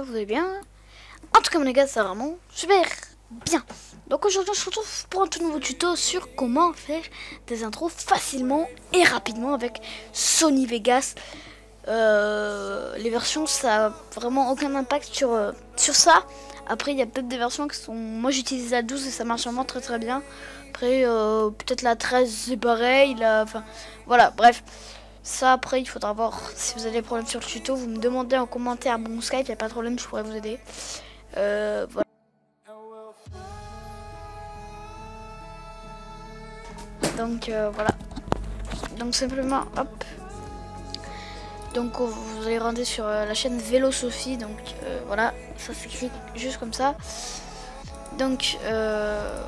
vous allez bien. En tout cas, les gars, ça va vraiment super bien. Donc aujourd'hui, on se retrouve pour un tout nouveau tuto sur comment faire des intros facilement et rapidement avec Sony Vegas. Les versions, ça a vraiment aucun impact sur ça. Après, il y a peut-être des versions qui sont... Moi, j'utilise la 12 et ça marche vraiment très bien. Après, peut-être la 13, c'est pareil. Enfin, voilà, bref. Ça, après, il faudra voir si vous avez des problèmes sur le tuto. Vous me demandez en commentaire mon Skype, il n'y a pas de problème, je pourrais vous aider. Voilà. Donc, voilà. Donc, simplement, hop. Donc, vous allez rendre sur la chaîne Vélo Sophie. Donc, voilà, ça s'écrit juste comme ça. Donc, voilà,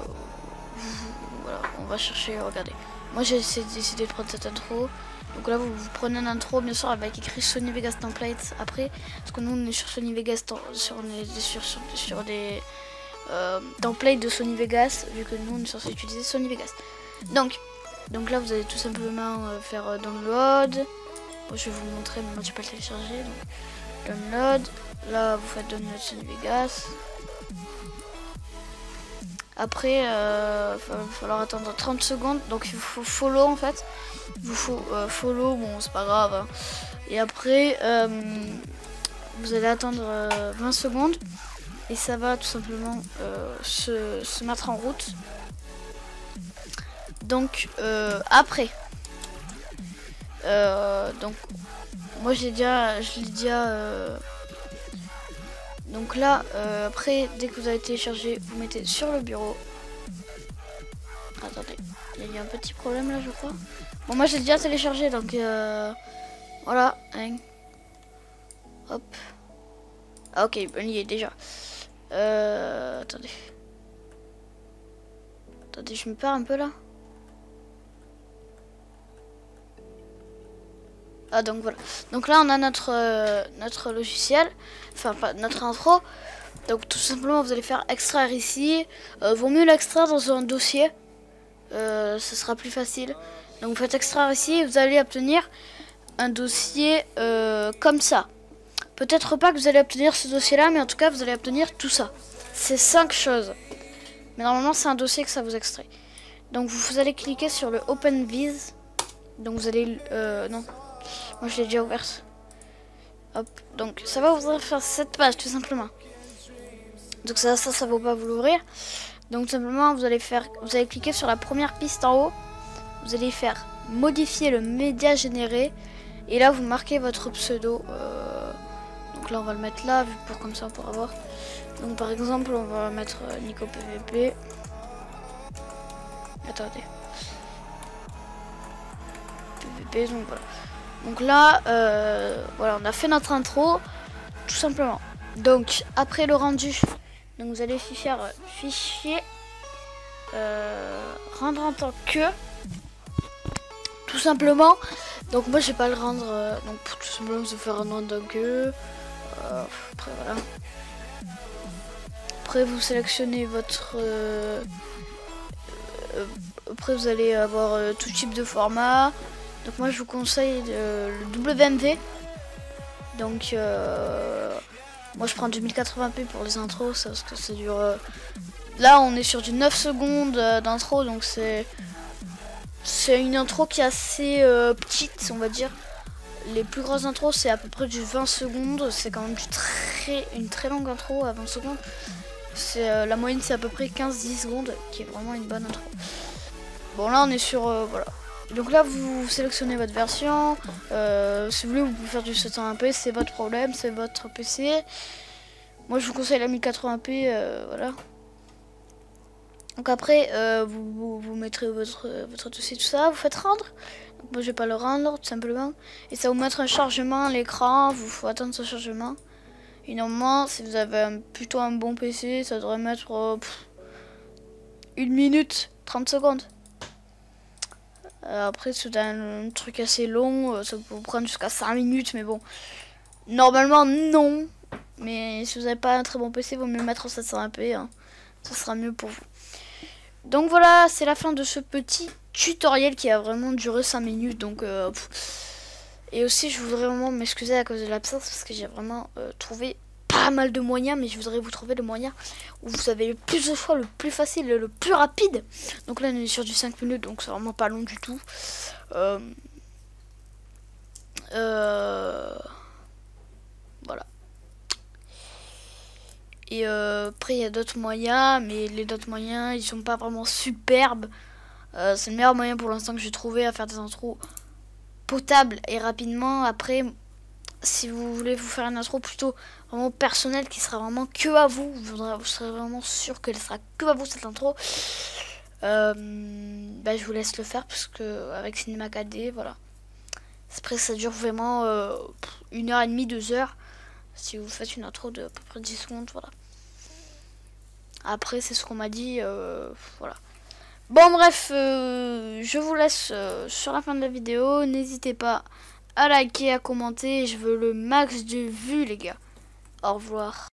on va chercher, regardez. Moi, j'ai décidé de prendre cette intro. Donc là, vous prenez un intro, bien sûr, avec écrit Sony Vegas Template après. Parce que nous, on est sur Sony Vegas, sur des templates de Sony Vegas, vu que nous, on est censé utiliser Sony Vegas. Donc là, vous allez tout simplement faire download. Bon, je vais vous montrer, mais moi, je peux le télécharger. Donc, download. Là, vous faites download Sony Vegas. Après, il va falloir attendre 30 secondes. Donc, il faut follow en fait. Il vous faut follow, bon, c'est pas grave. Hein. Et après, vous allez attendre 20 secondes. Et ça va tout simplement se mettre en route. Donc, après. Donc, moi, je l'ai déjà. Donc là, après, dès que vous avez téléchargé, vous mettez sur le bureau. Attendez, il y a un petit problème là, je crois. Bon, moi j'ai déjà téléchargé, donc voilà. Hein. Hop. Ah, ok, bon, il y est déjà. Attendez. Attendez, je me perds un peu là. Ah, donc voilà. Donc là, on a notre logiciel. Enfin, pas notre intro. Donc tout simplement, vous allez faire extraire ici. Vaut mieux l'extraire dans un dossier. Ce sera plus facile. Donc vous faites extraire ici et vous allez obtenir un dossier comme ça. Peut-être pas que vous allez obtenir ce dossier là, mais en tout cas vous allez obtenir tout ça. C'est 5 choses. Mais normalement c'est un dossier que ça vous extrait. Donc vous allez cliquer sur le Open Viz. Donc vous allez... non, moi je l'ai déjà ouverte. Hop, donc ça va vous faire cette page tout simplement. Donc ça vaut pas vous l'ouvrir. Donc tout simplement vous allez cliquer sur la première piste en haut. Vous allez faire modifier le média généré. Et là vous marquez votre pseudo. Donc là on va le mettre là, pour comme ça on pourra voir. Donc par exemple on va mettre Nico PVP. Attendez. PVP, donc voilà. Donc là, voilà, on a fait notre intro, tout simplement. Donc après le rendu, donc vous allez faire fichier rendre en tant que, tout simplement. Donc moi je vais pas le rendre, donc tout simplement vous allez faire rendre en tant que. Après voilà. Après vous sélectionnez votre. Après vous allez avoir tout type de format. Donc moi je vous conseille le WMV. Donc moi je prends du 1080p pour les intros, ça, parce que ça dure... Là on est sur du 9 secondes d'intro, donc c'est une intro qui est assez petite, on va dire. Les plus grosses intros c'est à peu près du 20 secondes, c'est quand même une très longue intro à 20 secondes. La moyenne c'est à peu près 15-10 secondes, qui est vraiment une bonne intro. Bon là on est sur... voilà. Donc là vous sélectionnez votre version, si vous voulez vous pouvez faire du 720p, c'est votre problème, c'est votre PC. Moi je vous conseille la 1080p, voilà. Donc après vous mettrez votre dossier, tout ça, vous faites rendre. Donc moi je vais pas le rendre tout simplement. Et ça va vous mettre un chargement à l'écran, vous faut attendre ce chargement. Et normalement si vous avez plutôt un bon PC, ça devrait mettre 1 minute 30 secondes. Après, c'est un truc assez long, ça peut vous prendre jusqu'à 5 minutes, mais bon. Normalement, non. Mais si vous n'avez pas un très bon PC, il vaut mieux mettre en 720p. Hein. Ça sera mieux pour vous. Donc voilà, c'est la fin de ce petit tutoriel qui a vraiment duré 5 minutes. Donc, et aussi, je voudrais vraiment m'excuser à cause de l'absence parce que j'ai vraiment trouvé pas pas mal de moyens, mais je voudrais vous trouver le moyen où vous avez le plus de choix, le plus facile, le plus rapide. Donc là on est sur du 5 minutes, donc c'est vraiment pas long du tout. Voilà. Et après il y a d'autres moyens, mais les autres moyens ils sont pas vraiment superbes. C'est le meilleur moyen pour l'instant que j'ai trouvé à faire des intros potables et rapidement. Après, si vous voulez vous faire une intro plutôt vraiment personnelle qui sera vraiment que à vous, vous serez vraiment sûr qu'elle sera que à vous cette intro, bah, je vous laisse le faire parce que avec Cinema 4D, voilà. Après ça dure vraiment 1h30, 2h si vous faites une intro de à peu près 10 secondes, voilà. Après c'est ce qu'on m'a dit, voilà. Bon bref, je vous laisse sur la fin de la vidéo. N'hésitez pas à liker, à commenter. Je veux le max de vues les gars. Au revoir.